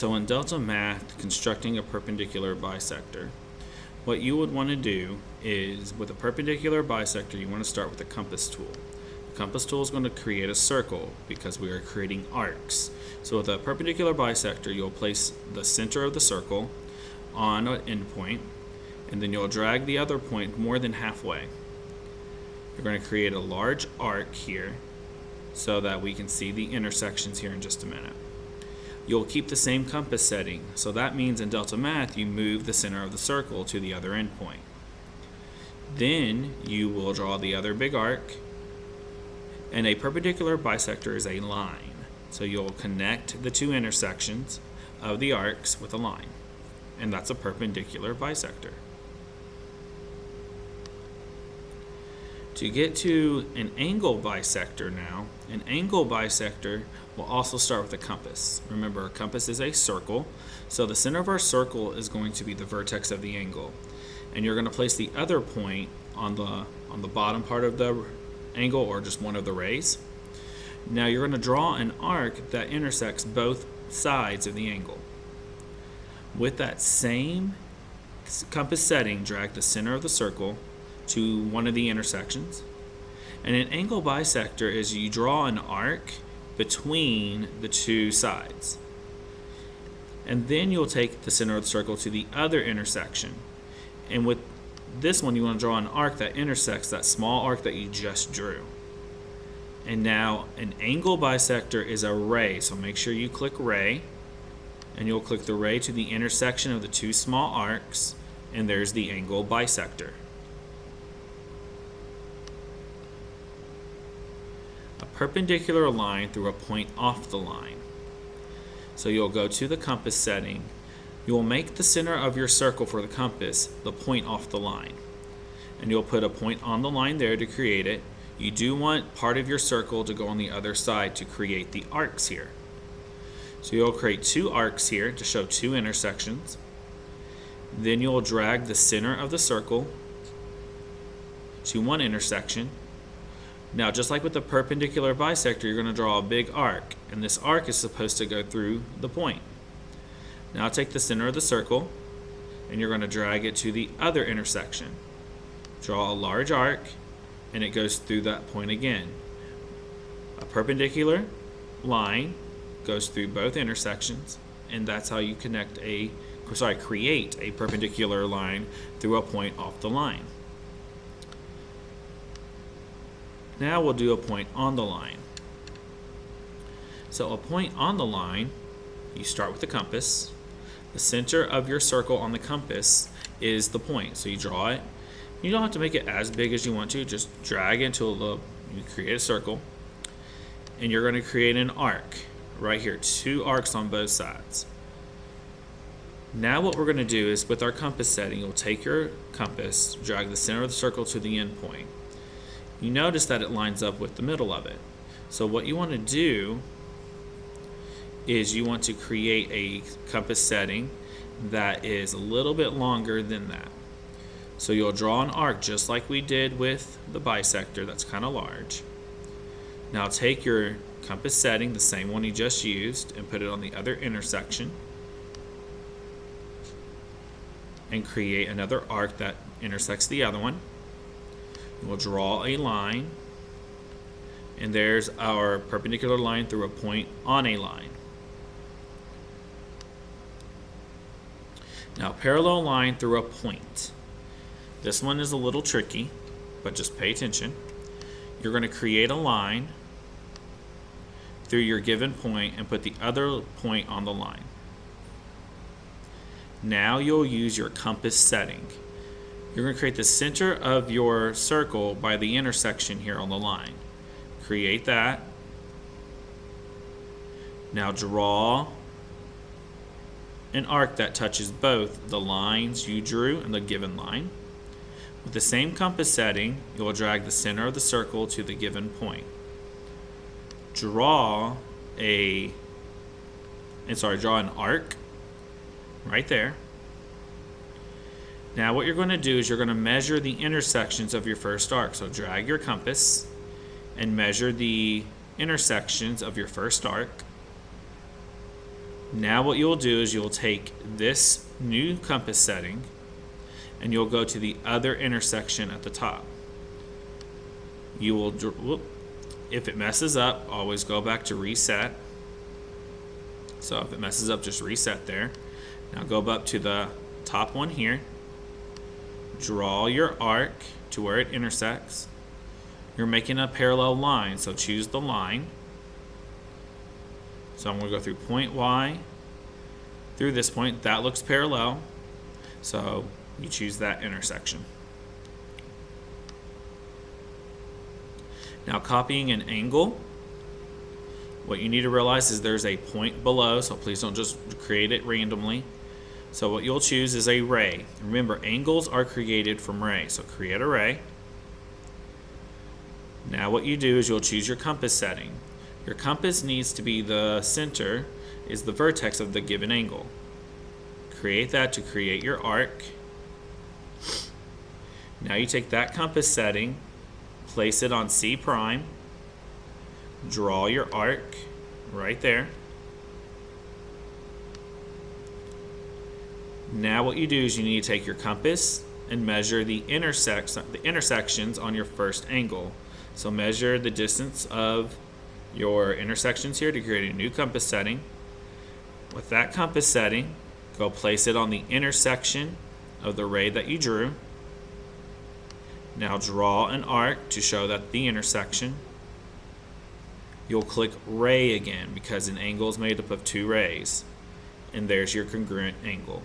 So in Delta Math, constructing a perpendicular bisector, what you would want to do is, with a perpendicular bisector, you want to start with the compass tool. The compass tool is going to create a circle because we are creating arcs. So with a perpendicular bisector, you'll place the center of the circle on an endpoint, and then you'll drag the other point more than halfway. You're going to create a large arc here so that we can see the intersections here in just a minute. You'll keep the same compass setting, so that means in Delta Math you move the center of the circle to the other endpoint. Then you will draw the other big arc, and a perpendicular bisector is a line. So you'll connect the two intersections of the arcs with a line, and that's a perpendicular bisector. To get to an angle bisector now, an angle bisector will also start with a compass. Remember, a compass is a circle, so the center of our circle is going to be the vertex of the angle. And you're going to place the other point on the bottom part of the angle, or just one of the rays. Now you're going to draw an arc that intersects both sides of the angle. With that same compass setting, drag the center of the circle to one of the intersections. And an angle bisector is you draw an arc between the two sides. And then you'll take the center of the circle to the other intersection. And with this one, you want to draw an arc that intersects that small arc that you just drew. And now an angle bisector is a ray, so make sure you click ray, and you'll click the ray to the intersection of the two small arcs, and there's the angle bisector. A perpendicular line through a point off the line. So you'll go to the compass setting. You will make the center of your circle for the compass the point off the line. And you'll put a point on the line there to create it. You do want part of your circle to go on the other side to create the arcs here. So you'll create two arcs here to show two intersections. Then you'll drag the center of the circle to one intersection. Now, just like with the perpendicular bisector, you're going to draw a big arc, and this arc is supposed to go through the point. Now take the center of the circle, and you're going to drag it to the other intersection. Draw a large arc, and it goes through that point again. A perpendicular line goes through both intersections, and that's how you create a perpendicular line through a point off the line. Now we'll do a point on the line. So a point on the line, you start with the compass. The center of your circle on the compass is the point, so you draw it. You don't have to make it as big as you want to, just drag it until you create a circle. And you're going to create an arc right here, two arcs on both sides. Now what we're going to do is, with our compass setting, you'll take your compass, drag the center of the circle to the end point. You notice that it lines up with the middle of it. So what you want to do is you want to create a compass setting that is a little bit longer than that. So you'll draw an arc just like we did with the bisector that's kind of large. Now take your compass setting, the same one you just used, and put it on the other intersection and create another arc that intersects the other one. We'll draw a line, and there's our perpendicular line through a point on a line. Now parallel line through a point. This one is a little tricky, but just pay attention. You're going to create a line through your given point and put the other point on the line. Now you'll use your compass setting. You're going to create the center of your circle by the intersection here on the line. Create that. Now draw an arc that touches both the lines you drew and the given line. With the same compass setting, you will drag the center of the circle to the given point. Draw an arc right there. Now what you're going to do is you're going to measure the intersections of your first arc. So drag your compass and measure the intersections of your first arc. Now what you'll do is you'll take this new compass setting and you'll go to the other intersection at the top. You will, if it messes up, always go back to reset. So if it messes up, just reset there. Now go up to the top one here. Draw your arc to where it intersects. You're making a parallel line, so choose the line. So I'm going to go through point Y through this point. That looks parallel, so you choose that intersection. Now copying an angle, what you need to realize is there's a point below, so please don't just create it randomly. So what you'll choose is a ray. Remember, angles are created from rays, so create a ray. Now what you do is you'll choose your compass setting. Your compass needs to be the center, is the vertex of the given angle. Create that to create your arc. Now you take that compass setting, place it on C prime, draw your arc right there. Now what you do is you need to take your compass and measure the intersections on your first angle. So measure the distance of your intersections here to create a new compass setting. With that compass setting, go place it on the intersection of the ray that you drew. Now draw an arc to show that the intersection. You'll click ray again because an angle is made up of two rays. And there's your congruent angle.